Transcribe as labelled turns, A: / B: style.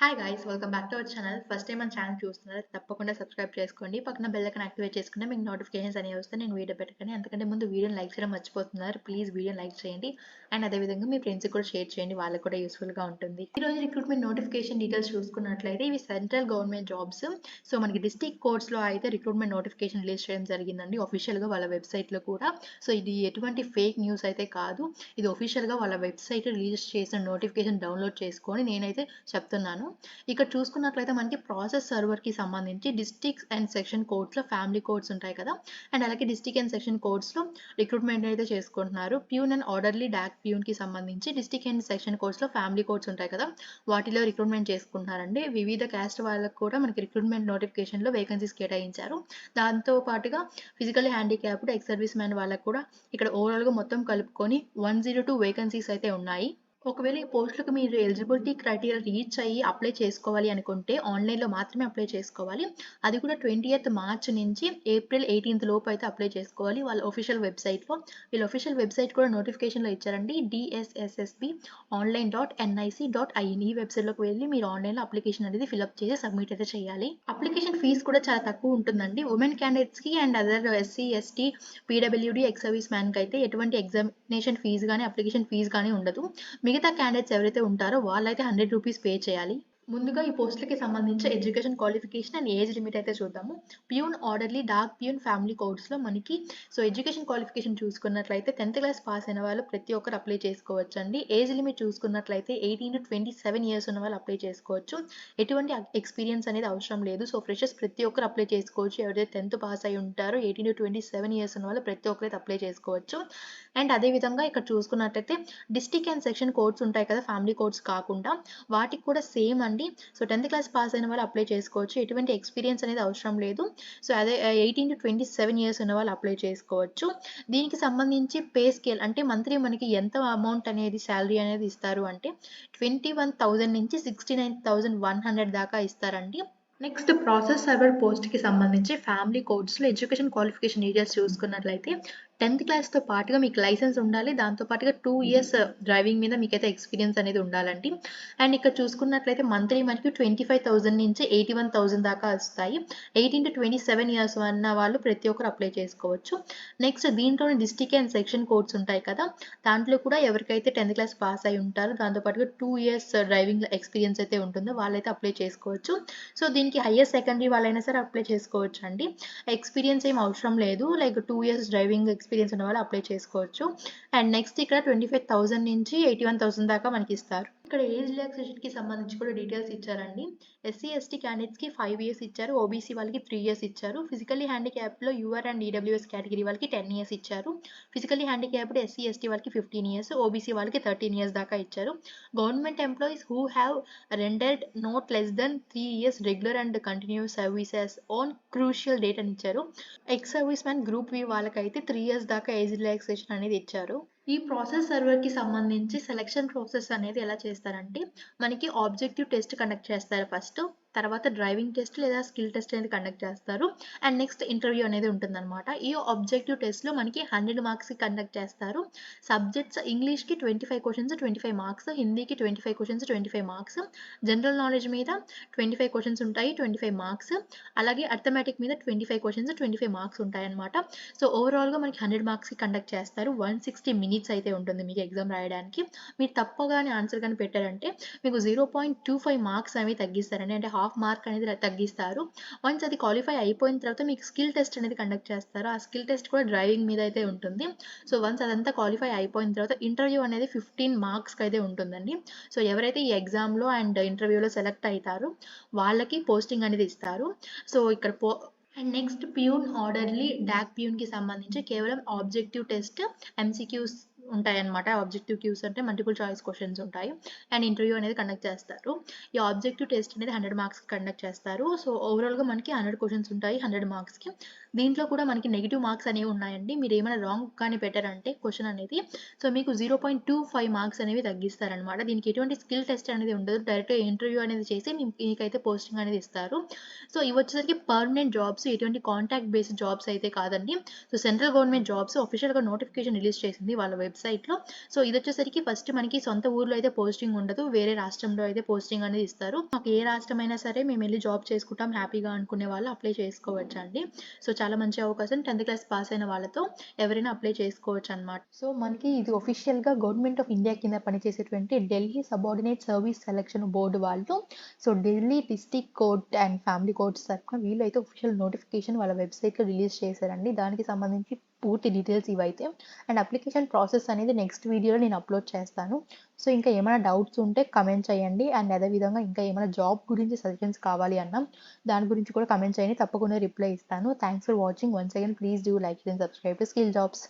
A: Hi guys welcome back to our channel. First time మన channel చూస్తున్నారు తప్పకుండా subscribe చేసుకోండి. పక్కన బెల్ ఐకాన్ యాక్టివేట్ చేసుకుంటే మీకు నోటిఫికేషన్స్ అనేవి వస్తే నేను వీడియో పెట్టగానే అంతకంటే ముందు వీడియోని లైక్ చేయడం మర్చిపోతున్నారు. ప్లీజ్ వీడియోని లైక్ చేయండి అండ్ అదేవిధంగా మీ ఫ్రెండ్స్కి కూడా షేర్ చేయండి, వాళ్ళకి కూడా యూస్ఫుల్గా ఉంటుంది. ఈరోజు రిక్రూట్మెంట్ నోటిఫికేషన్ డీటెయిల్స్ చూసుకున్నట్లయితే ఇవి సెంట్రల్ గవర్నమెంట్ జాబ్స్. సో మనకి డిస్ట్రిక్ట్ కోర్ట్స్లో అయితే రిక్రూట్మెంట్ నోటిఫికేషన్ రిలీజ్ చేయడం జరిగిందండి అఫీషియల్గా వాళ్ళ వెబ్సైట్లో కూడా. సో ఇది ఎటువంటి ఫేక్ న్యూస్ అయితే కాదు, ఇది అఫీషియల్గా వాళ్ళ వెబ్సైట్ రిలీజ్ చేసిన నోటిఫికేషన్ డౌన్లోడ్ చేసుకొని నేనైతే చెప్తున్నాను. ఇక్కడ చూసుకున్నట్లయితే మనకి ప్రాసెస్ సర్వర్కి సంబంధించి డిస్ట్రిక్ట్స్ అండ్ సెక్షన్ కోడ్స్లో ఫ్యామిలీ కోడ్స్ ఉంటాయి కదా, అండ్ అలాగే డిస్ట్రిక్ట్ అండ్ సెక్షన్ కోడ్స్లో రిక్రూట్మెంట్ అయితే చేసుకుంటున్నారు. ప్యూన్ అండ్ ఆర్డర్లీ డాక్ ప్యూన్కి సంబంధించి డిస్ట్రిక్ట్ అండ్ సెక్షన్ కోడ్స్లో ఫ్యామిలీ కోడ్స్ ఉంటాయి కదా, వాటిలో రిక్రూట్మెంట్ చేసుకుంటున్నారండి. వివిధ క్యాస్ట్ వాళ్ళకు కూడా మనకి రిక్రూట్మెంట్ నోటిఫికేషన్లో వేకెన్సీస్ కేటాయించారు. దాంతో పాటుగా physically handicapped ex service man వాళ్ళకు కూడా ఇక్కడ ఓవరాల్గా మొత్తం కలుపుకొని 102 వేకెన్సీస్ అయితే ఉన్నాయి. ఒకవేళ ఈ పోస్టులకు మీరు ఎలిజిబిలిటీ క్రైటీరియా రీచ్ అయ్యి అప్లై చేసుకోవాలి అనుకుంటే ఆన్లైన్లో మాత్రమే అప్లై చేసుకోవాలి. అది కూడా 20th మార్చ్ నుంచి ఏప్రిల్ 18th లోపు అయితే అప్లై చేసుకోవాలి వాళ్ళ ఒఫీషియల్ వెబ్సైట్లో. వీళ్ళ ఒఫీషియల్ వెబ్సైట్ కూడా నోటిఫికేషన్లో ఇచ్చారండి, dssb.online.nic.in. ఈ వెబ్సైట్లోకి వెళ్ళి మీరు ఆన్లైన్లో అప్లికేషన్ అనేది ఫిల్అప్ చేసి సబ్మిట్ అయితే చేయాలి. అప్లికేషన్ ఫీజు కూడా చాలా తక్కువ ఉంటుందండి. ఉమెన్ క్యాండిడేట్స్కి and other SC ST PWD ex service మ్యాన్కి అయితే ఎటువంటి ఎగ్జామినేషన్ ఫీజు కానీ అప్లికేషన్ ఫీజు కానీ ఉండదు. మిగతా క్యాండిడేట్స్ ఎవరైతే ఉంటారో వాళ్ళైతే 100 రూపీస్ పే చేయాలి. ముందుగా ఈ పోస్టులకి సంబంధించి education qualification and age limit అయితే చూద్దాము. Peon orderly dak peon family కోడ్స్లో మనకి ఎడ్యుకేషన్ క్వాలిఫికేషన్ చూసుకున్నట్లయితే 10th క్లాస్ పాస్ అయిన వాళ్ళు ప్రతి ఒక్కరు అప్లై చేసుకోవచ్చు అండి. ఏజ్ లిమిట్ చూసుకున్నట్లయితే 18 to 27 ఇయర్స్ ఉన్న వాళ్ళు అప్లై చేసుకోవచ్చు. ఎటువంటి ఎక్స్పీరియన్స్ అనేది అవసరం లేదు. సో ఫ్రెషర్స్ ప్రతి ఒక్కరు అప్లై చేసుకోవచ్చు. ఎవరైతే 10th పాస్ అయి ఉంటారో 18 to 27 ఇయర్స్ ఉన్న వాళ్ళు ప్రతి ఒక్కరైతే అప్లై చేసుకోవచ్చు. అండ్ అదేవిధంగా ఇక్కడ చూసుకున్నట్లయితే డిస్ట్రిక్ట్ అండ్ సెక్షన్ కోడ్స్ ఉంటాయి కదా, ఫ్యామిలీ కోడ్స్ కాకుండా వాటికి కూడా సేమ్ అండి. సో 10th క్లాస్ పాస్ అయిన వాళ్ళు అప్లై చేసుకోవచ్చు. ఎటువంటి ఎక్స్పీరియన్స్ అనేది అవసరం లేదు. సో అదే 18 to 27 ఇయర్స్ ఉన్న వాళ్ళు అప్లై చేసుకోవచ్చు. దీనికి సంబంధించి పే స్కేల్ అంటే మంత్లీ మనకి ఎంత అమౌంట్ అనేది శాలరీ అనేది ఇస్తారు అంటే 21,000 నుంచి 69,100 దాకా ఇస్తారండి. నెక్స్ట్ ప్రాసెస్ సర్వర్ పోస్ట్కి సంబంధించి ఫ్యామిలీ కోడ్స్లో ఎడ్యుకేషన్ క్వాలిఫికేషన్ డీటెయిల్స్ చూసుకున్నట్లయితే 10th క్లాస్తో పాటుగా మీకు లైసెన్స్ ఉండాలి. దాంతోపాటుగా 2 years డ్రైవింగ్ మీద మీకైతే ఎక్స్పీరియన్స్ అనేది ఉండాలండి. అండ్ ఇక్కడ చూసుకున్నట్లయితే మంత్లీ మనకి 25,000 నుంచి 81,000 దాకా వస్తాయి. 18 to 27 ఇయర్స్ ఉన్న వాళ్ళు ప్రతి ఒక్కరు అప్లై చేసుకోవచ్చు. నెక్స్ట్ దీంట్లోనే డిస్ట్రిక్ట్ అండ్ సెక్షన్ కోడ్స్ ఉంటాయి కదా, దాంట్లో కూడా ఎవరికైతే 10th క్లాస్ పాస్ అయి ఉంటారో దాంతోపాటుగా 2 years డ్రైవింగ్ ఎక్స్పీరియన్స్ అయితే ఉంటుందో వాళ్ళైతే అప్లై చేసుకోవచ్చు. సో దీనికి హయ్యర్ సెకండరీ వాళ్ళైనా సరే అప్లై చేసుకోవచ్చు అండి. ఎక్స్పీరియన్స్ ఏం అవసరం లేదు, లైక్ 2 years డ్రైవింగ్ ఎక్స్పీరియన్స్ ఉన్న వాళ్ళు అప్లై చేసుకోవచ్చు. అండ్ నెక్స్ట్ ఇక్కడ 25,000 నుంచి 81,000 దాకా మనకి ఇస్తారు. ఇక్కడ ఏజ్ రిలాక్సేషన్కి సంబంధించి కూడా డీటెయిల్స్ ఇచ్చారండి. ఎస్సీ ఎస్టీ క్యాండిడేట్స్కి 5 years ఇచ్చారు, ఓబీసీ వాళ్ళకి 3 years ఇచ్చారు. ఫిజికల్లీ హ్యాండిక్యాప్లో యూఆర్ అండ్ ఈడబ్ల్యూఎస్ కేటగిరీ వాళ్ళకి 10 years ఇచ్చారు. ఫిజికల్లీ హ్యాండిక్యాప్డ్ ఎస్సీ ఎస్టీ వాళ్ళకి 15 years, ఓబీసీ వాళ్ళకి 13 years దాకా ఇచ్చారు. Government employees who have రెండెడ్ not less than 3 years regular and continuous services on crucial date అని ఇచ్చారు. ఎక్స్ సర్వీస్ మ్యాన్ గ్రూప్ వి వాళ్ళకైతే 3 years దాకా ఏజ్ రిలాక్సేషన్ అనేది ఇచ్చారు. ఈ ప్రాసెస్ సర్వర్కి సంబంధించి సెలక్షన్ ప్రాసెస్ అనేది ఎలా చేస్తారంటే మనకి ఆబ్జెక్టివ్ టెస్ట్ కండక్ట్ చేస్తారు ఫస్ట్, తర్వాత డ్రైవింగ్ టెస్ట్ లేదా స్కిల్ టెస్ట్ అనేది కండక్ట్ చేస్తారు. అండ్ నెక్స్ట్ ఇంటర్వ్యూ అనేది ఉంటుందన్నమాట. ఈ ఆబ్జెక్టివ్ టెస్ట్లో మనకి 100 మార్క్స్కి కండక్ట్ చేస్తారు. సబ్జెక్ట్స్ ఇంగ్లీష్కి 25 క్వశ్చన్స్ 25 మార్క్స్, హిందీకి 25 క్వశ్చన్స్ 25 మార్క్స్, జనరల్ నాలెడ్జ్ మీద 25 క్వశ్చన్స్ ఉంటాయి 25 మార్క్స్, అలాగే అర్థమెటిక్ మీద 25 క్వశ్చన్స్ 25 మార్క్స్ ఉంటాయి అనమాట. సో ఓవరాల్గా మనకి 100 మార్క్స్కి కండక్ట్ చేస్తారు. 160 minutes అయితే ఉంటుంది మీకు ఎగ్జామ్ రాయడానికి. మీరు తప్పగానే ఆన్సర్ కానీ పెట్టారంటే మీకు 0.25 మార్క్స్ అనేవి తగ్గిస్తారండి, అంటే హాఫ్ మార్క్ అనేది తగ్గిస్తారు. వన్స్ అది క్వాలిఫై అయిపోయిన తర్వాత మీకు స్కిల్ టెస్ట్ అనేది కండక్ట్ చేస్తారు. ఆ స్కిల్ టెస్ట్ కూడా డ్రైవింగ్ మీద అయితే ఉంటుంది. సో వన్స్ అదంతా క్వాలిఫై అయిపోయిన తర్వాత ఇంటర్వ్యూ అనేది 15 మార్క్స్కి అయితే ఉంటుందండి. సో ఎవరైతే ఈ ఎగ్జామ్లో అండ్ ఇంటర్వ్యూలో సెలెక్ట్ అవుతారో వాళ్ళకి పోస్టింగ్ అనేది ఇస్తారు. సో ఇక్కడ and next peon orderly dak ప్యూన్కి సంబంధించి కేవలం ఆబ్జెక్టివ్ టెస్ట్ ఎంసీక్యూస్ ఉంటాయన్నమాట. ఆబ్జెక్టివ్ క్యూస్ అంటే మల్టిపుల్ చాయిస్ క్వశ్చన్స్ ఉంటాయి అండ్ ఇంటర్వ్యూ అనేది కండక్ట్ చేస్తారు. ఈ ఆబ్జెక్టివ్ టెస్ట్ అనేది 100 మార్క్స్ కండక్ట్ చేస్తారు. సో ఓవరాల్గా మనకి 100 క్వశ్చన్స్ ఉంటాయి 100 మార్క్స్కి. దీంట్లో కూడా మనకి నెగెటివ్ మార్క్స్ అనేవి ఉన్నాయండి. మీరేమైనా రాంగ్ కానీ పెట్టారంటే క్వెషన్ అనేది, సో మీకు 0.25 మార్క్స్ అనేవి తగ్గిస్తారనమాట. దీనికి ఎటువంటి స్కిల్ టెస్ట్ అనేది ఉండదు. డైరెక్ట్‌గా ఇంటర్వ్యూ అనేది చేసి మీకైతే పోస్టింగ్ అనేది ఇస్తారు. సో ఇవొచ్చేసరికి పర్మనెంట్ జాబ్స్, ఎటువంటి కాంట్రాక్ట్ బేస్డ్ జాబ్స్ అయితే కాదండి. సో సెంట్రల్ గవర్నమెంట్ జాబ్స్ ఆఫీషియల్‌గా నోటిఫికేషన్ రిలీజ్ చేసింది వాళ్ళ వెబ్‌సైట్‌లో. సో ఇదొచ్చేసరికి ఫస్ట్ మనకి సొంత ఊర్లో అయితే పోస్టింగ్ ఉండదు. వేరే రాష్ట్రంలో అయితే పోస్టింగ్ అనేది ఇస్తారు. మాకు ఏ రాష్ట్రమైనా సరే మేమెళ్లి జాబ్ చేసుకుంటాం హ్యాపీగా అనుకునే వాళ్ళు అప్లై చేసుకోవచ్చండి. సో చాలా మంచి అవకాశం. 10థ్ క్లాస్ పాస్ అయిన వాళ్ళతో ఎవరైనా అప్లై చేసుకోవచ్చనమాట. సో మనకి ఇది ఆఫీషియల్‌గా గవర్నమెంట్ ఆఫ్ ఇండియా కింద పనిచేసేటువంటి Delhi subordinate service selection board వాళ్ళు, so Delhi district court and family courts తరపున వీళ్ళైతే ఆఫీషియల్ నోటిఫికేషన్ వాళ్ళ వెబ్‌సైట్‌లో రిలీజ్ చేశారండి. దానికి సంబంధించి పూర్తి డీటెయిల్స్ ఇవైతే. అండ్ అప్లికేషన్ ప్రాసెస్ అనేది నెక్స్ట్ వీడియోలో నేను అప్లోడ్ చేస్తాను. సో ఇంకా ఏమైనా డౌట్స్ ఉంటే కమెంట్ చేయండి. అండ్ అదేవిధంగా ఇంకా ఏమైనా జాబ్ గురించి సజెషన్స్ కావాలి అన్నా దాని గురించి కూడా కమెంట్ చేయండి. తప్పకుండా రిప్లై ఇస్తాను. Thanks for watching. Once again please do like and subscribe to skill jobs.